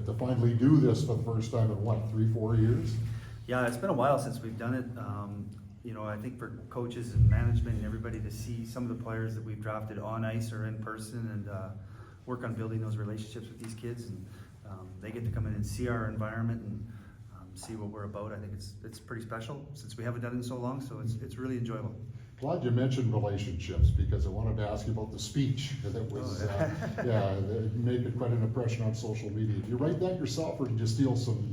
to finally do this for the first time in what, 3-4 years? Yeah, it's been a while since we've done it. I think for coaches and management and everybody to see some of the players that we've drafted on ice or in person and work on building those relationships with these kids, and they get to come in and see our environment and see what we're about. I think it's pretty special since we haven't done it in so long, so it's really enjoyable. Glad you mentioned relationships, because I wanted to ask you about the speech that was, it made quite an impression on social media. Did you write that yourself, or did you steal some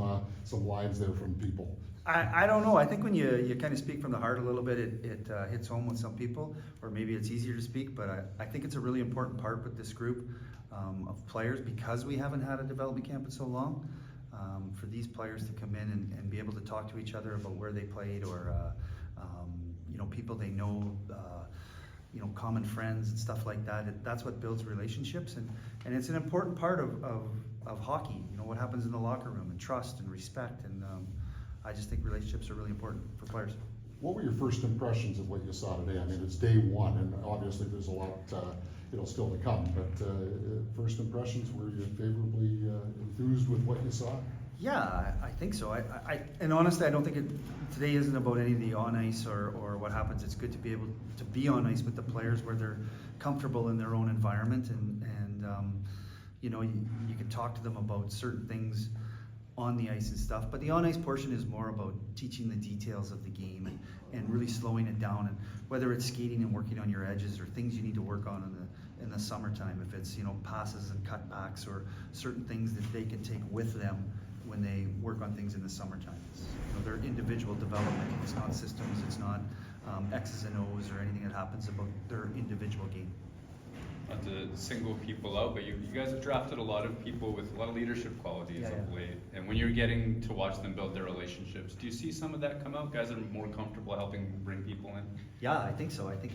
lines there from people? I don't know. I think when you kind of speak from the heart a little bit, it hits home with some people, or maybe it's easier to speak, but I think it's a really important part with this group of players, because we haven't had a development camp in so long, for these players to come in and be able to talk to each other about where they played, or people they know, common friends and stuff like that. That's what builds relationships, and it's an important part of hockey. What happens in the locker room, and trust and respect, and I just think relationships are really important for players. What were your first impressions of what you saw today? I mean, it's day one, and obviously there's a lot still to come, but first impressions, were you favorably enthused with what you saw? Yeah, I think so. And honestly, I don't think today isn't about any of the on ice or what happens. It's good to be able to be on ice with the players where they're comfortable in their own environment, and you can talk to them about certain things on the ice and stuff. But the on ice portion is more about teaching the details of the game and really slowing it down. And whether it's skating and working on your edges, or things you need to work on in the summertime, if it's passes and cutbacks, or certain things that they can take with them when they work on things in the summertime. It's, their individual development. It's not systems, it's not X's and O's or anything that happens about their individual game. Not to single people out, but you guys have drafted a lot of people with a lot of leadership qualities of late. And when you're getting to watch them build their relationships, do you see some of that come out? Guys that are more comfortable helping bring people in? Yeah, I think so. I think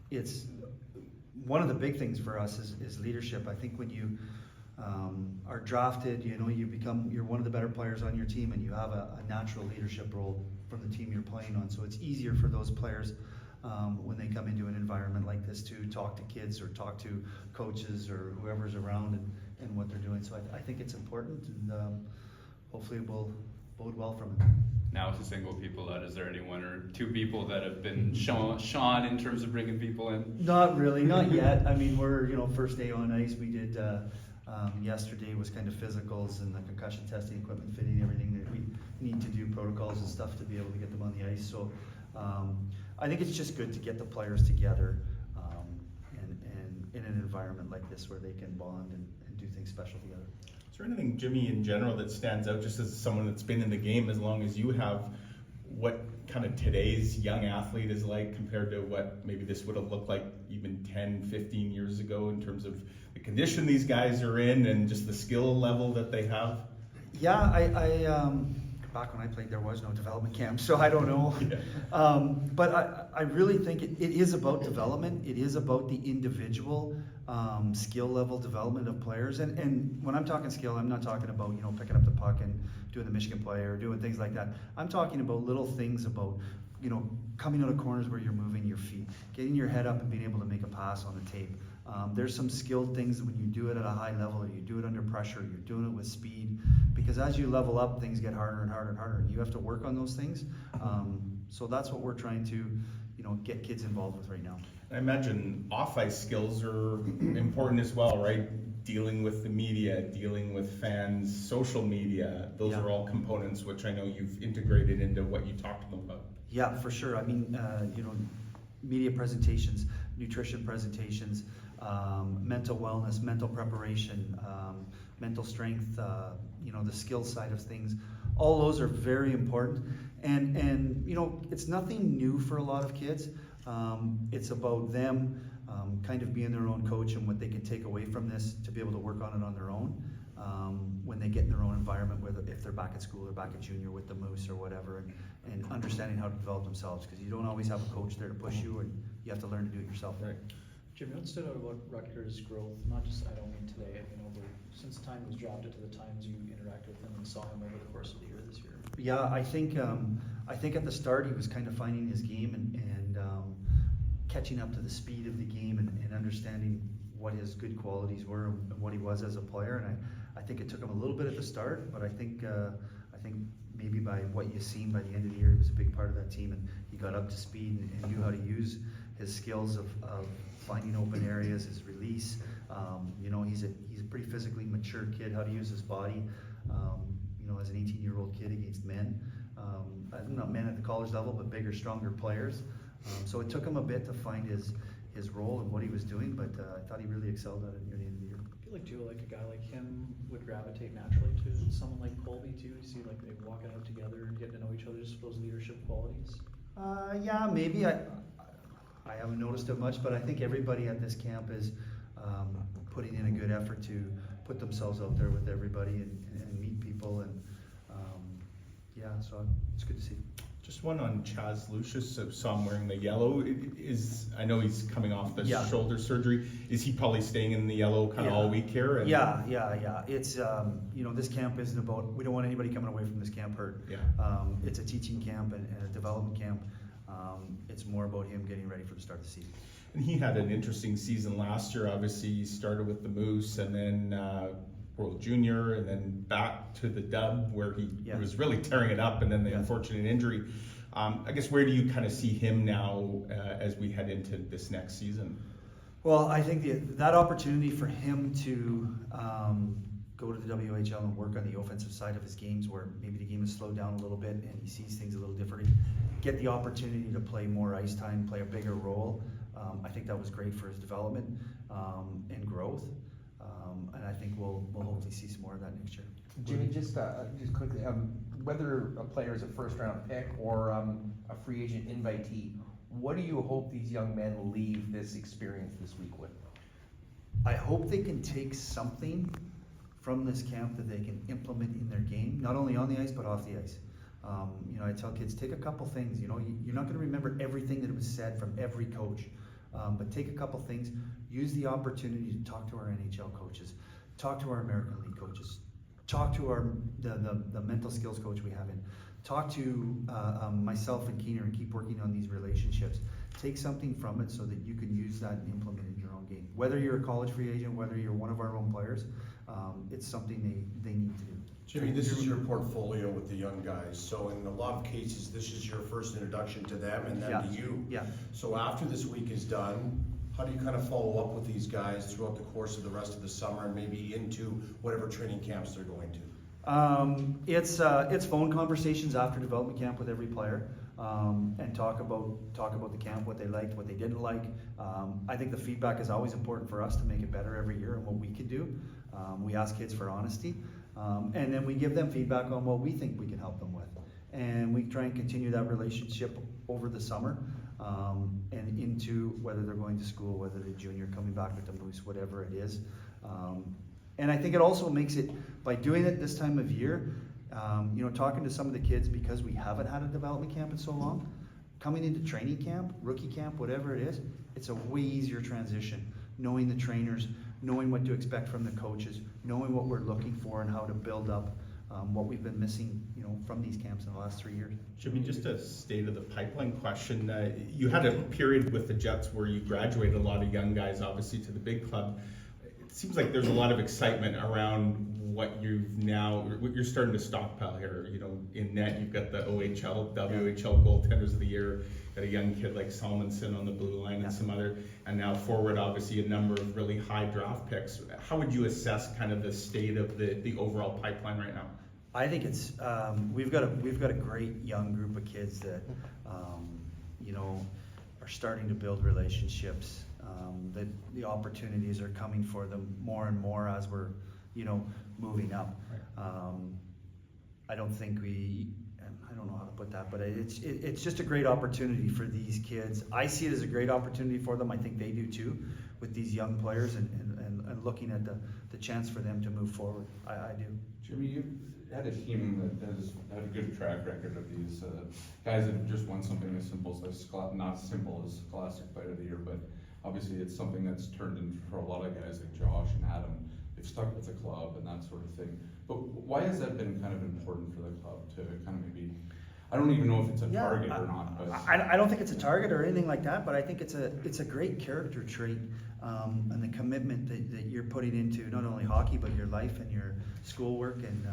it's one of the big things for us is leadership. I think when you are drafted, you're one of the better players on your team, and you have a natural leadership role from the team you're playing on. So it's easier for those players when they come into an environment like this to talk to kids or talk to coaches or whoever's around and what they're doing. So I think it's important, and hopefully it will bode well from it. Now to single people out, is there any one or two people that have been shone in terms of bringing people in? Not really, not yet. I mean, we're first day on ice. We did yesterday was kind of physicals and the concussion testing, equipment fitting, everything that we need to do, protocols and stuff to be able to get them on the ice. So I think it's just good to get the players together and in an environment like this where they can bond and do things special together. Is there anything, Jimmy, in general that stands out, just as someone that's been in the game as long as you have, what kind of today's young athlete is like compared to what maybe this would have looked like even 10, 15 years ago, in terms of the condition these guys are in and just the skill level that they have? Yeah, I back when I played, there was no development camp, so I don't know. But I really think it is about development. It is about the individual skill level development of players. And when I'm talking skill, I'm not talking about picking up the puck and doing the Michigan play or doing things like that. I'm talking about little things about coming out of corners where you're moving your feet, getting your head up and being able to make a pass on the tape. There's some skilled things that when you do it at a high level, or you do it under pressure, you're doing it with speed, because as you level up, things get harder and harder and harder, and you have to work on those things. So that's what we're trying to get kids involved with right now. I imagine off-ice skills are important as well, right? Dealing with the media, dealing with fans, social media, those are all components which I know you've integrated into what you talk to them about. Yeah, for sure. I mean, media presentations, nutrition presentations, mental wellness, mental preparation, mental strength, the skill side of things. All those are very important. And it's nothing new for a lot of kids. It's about them kind of being their own coach and what they can take away from this to be able to work on it on their own when they get in their own environment, whether if they're back at school or back at junior with the Moose or whatever, and understanding how to develop themselves, because you don't always have a coach there to push you, and you have to learn to do it yourself. Right. Jimmy, what stood out about Rutgers' growth, not just, I don't mean today, but since the time he was drafted to the times you interacted with him and saw him over the course of the year this year? Yeah, I think at the start he was kind of finding his game and catching up to the speed of the game and understanding what his good qualities were and what he was as a player. And I think it took him a little bit at the start, but I think maybe by what you've seen by the end of the year, he was a big part of that team, and he got up to speed and knew how to use his skills of finding open areas, his release. You know, he's a pretty physically mature kid, how to use his body. You know, as an 18-year-old kid against men, not men at the college level, but bigger, stronger players. So it took him a bit to find his role and what he was doing, but I thought he really excelled at it near the end of the year. I feel like too, like a guy like him would gravitate naturally to someone like Colby too. You see like they walking out together and getting to know each other, just those leadership qualities. Yeah, maybe. I haven't noticed it much, but I think everybody at this camp is putting in a good effort to put themselves out there with everybody and meet people, and yeah, so it's good to see. Just one on Chaz Lucius. I saw him wearing the yellow. I know he's coming off the Yeah. shoulder surgery. Is he probably staying in the yellow kind of Yeah. all week here? Yeah. It's, you know, this camp isn't about, we don't want anybody coming away from this camp hurt. Yeah. It's a teaching camp and a development camp. It's more about him getting ready for the start of the season. And he had an interesting season last year. Obviously, he started with the Moose and then World Junior and then back to the Dub where he was really tearing it up, and then the unfortunate injury. I guess where do you kind of see him now as we head into this next season? Well, I think that opportunity for him to go to the WHL and work on the offensive side of his games, where maybe the game has slowed down a little bit and he sees things a little differently, get the opportunity to play more ice time, play a bigger role. I think that was great for his development and growth, and I think we'll hopefully see some more of that next year. Jimmy, just quickly, whether a player is a first-round pick or a free agent invitee, what do you hope these young men leave this experience this week with? I hope they can take something from this camp that they can implement in their game, not only on the ice but off the ice. You know, I tell kids, take a couple things. You know, you're not going to remember everything that was said from every coach, but take a couple things. Use the opportunity to talk to our NHL coaches, talk to our American League coaches, talk to the mental skills coach we have in, talk to myself and Keener, and keep working on these relationships. Take something from it so that you can use that and implement it in your own game. Whether you're a college free agent, whether you're one of our own players, it's something they need to do. Jimmy, this is your portfolio with the young guys, so in a lot of cases, this is your first introduction to them and then to you. Yeah. So after this week is done, how do you kind of follow up with these guys throughout the course of the rest of the summer and maybe into whatever training camps they're going to? It's phone conversations after development camp with every player, and talk about the camp, what they liked, what they didn't like. I think the feedback is always important for us to make it better every year and what we can do. We ask kids for honesty, and then we give them feedback on what we think we can help them with, and we try and continue that relationship over the summer, and into whether they're going to school, whether they're junior, coming back with the Moose, whatever it is. And I think it also makes it, by doing it this time of year, you know, talking to some of the kids, because we haven't had a development camp in so long, coming into training camp, rookie camp, whatever it is, it's a way easier transition. Knowing the trainers, knowing what to expect from the coaches, knowing what we're looking for and how to build up what we've been missing, you know, from these camps in the last 3 years. Jimmy, just a state of the pipeline question. You had a period with the Jets where you graduated a lot of young guys, obviously, to the big club. It seems like there's a lot of excitement around what you're starting to stockpile here. You know, in net, you've got the OHL, WHL goaltenders of the year, got a young kid like Salmonson on the blue line and some other, and now forward, obviously, a number of really high draft picks. How would you assess kind of the state of the overall pipeline right now? I think it's we've got a great young group of kids that you know, are starting to build relationships. That the opportunities are coming for them more and more as we're, you know, moving up. I don't know how to put that, but it's just a great opportunity for these kids. I see it as a great opportunity for them. I think they do too, with these young players and looking at the chance for them to move forward. I do. Jimmy, you've had a team that has had a good track record of these guys that have just won something as simple as not as simple as Classic Player of the Year, but obviously it's something that's turned into, for a lot of guys like Josh and Adam, they've stuck with the club and that sort of thing. But why has that been kind of important for the club to kind of maybe, I don't even know if it's a target or not, but I don't think it's a target or anything like that, but I think it's a great character trait and the commitment that you're putting into not only hockey, but your life and your schoolwork, and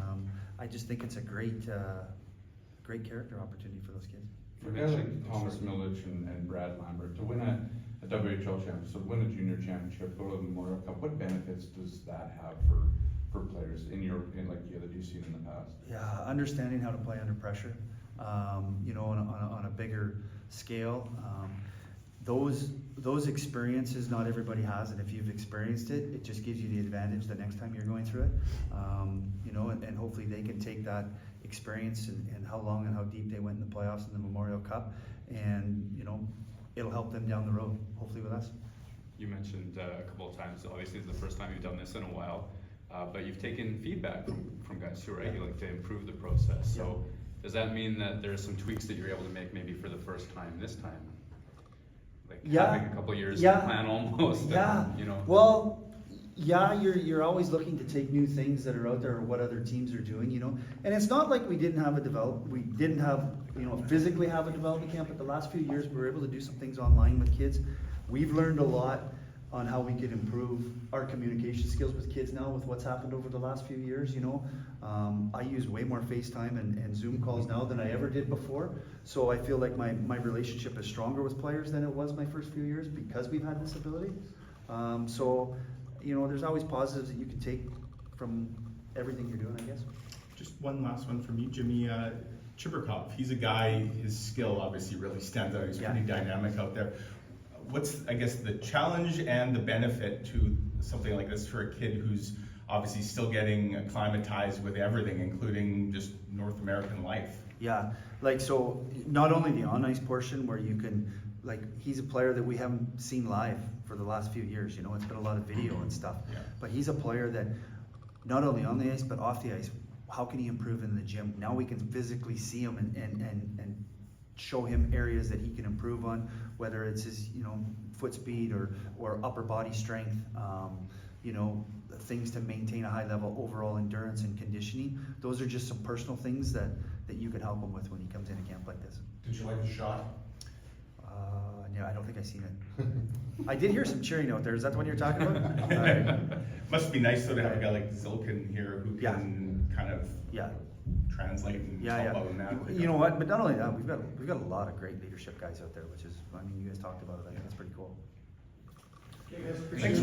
I just think it's a great character opportunity for those kids. For guys like Thomas Milich and Brad Lambert, to win a WHL championship, so win a junior championship, go to the Memorial Cup, what benefits does that have for players in like you that you've seen in the past? Yeah, understanding how to play under pressure, you know, on a bigger scale. Those experiences not everybody has, and if you've experienced it, it just gives you the advantage the next time you're going through it. You know, and hopefully they can take that experience and how long and how deep they went in the playoffs in the Memorial Cup, and you know, it'll help them down the road, hopefully with us. You mentioned a couple of times, obviously it's the first time you've done this in a while, but you've taken feedback from guys who are regular to improve the process. So does that mean that there's some tweaks that you're able to make maybe for the first time this time? Like having a couple of years to plan almost, and, you know? Well, yeah, you're always looking to take new things that are out there or what other teams are doing, you know. And it's not like we didn't have physically have a development camp, but the last few years we were able to do some things online with kids. We've learned a lot on how we could improve our communication skills with kids now with what's happened over the last few years, you know. I use way more FaceTime and Zoom calls now than I ever did before. So I feel like my relationship is stronger with players than it was my first few years because we've had this ability. So, you know, there's always positives that you can take from everything you're doing, I guess. Just one last one from you, Jimmy. Chibrikov, he's a guy, his skill obviously really stands out. He's pretty dynamic out there. What's, I guess, the challenge and the benefit to something like this for a kid who's obviously still getting acclimatized with everything, including just North American life? Yeah, like, so not only the on-ice portion where you can, like, he's a player that we haven't seen live for the last few years, you know, it's been a lot of video and stuff. Yeah. But he's a player that not only on the ice, but off the ice, how can he improve in the gym? Now we can physically see him and show him areas that he can improve on, whether it's his, you know, foot speed or upper body strength, you know, things to maintain a high level overall endurance and conditioning. Those are just some personal things that you can help him with when he comes in a camp like this. Did you like the shot? Yeah, I don't think I've seen it. I did hear some cheering out there. Is that the one you're talking about? All right. Must be nice though to have a guy like Zilkin here who can kind of Yeah. translate and Yeah, help out in that. You know what? But not only that, we've got a lot of great leadership guys out there, which is, I mean, you guys talked about it. I think that's pretty cool. Thanks.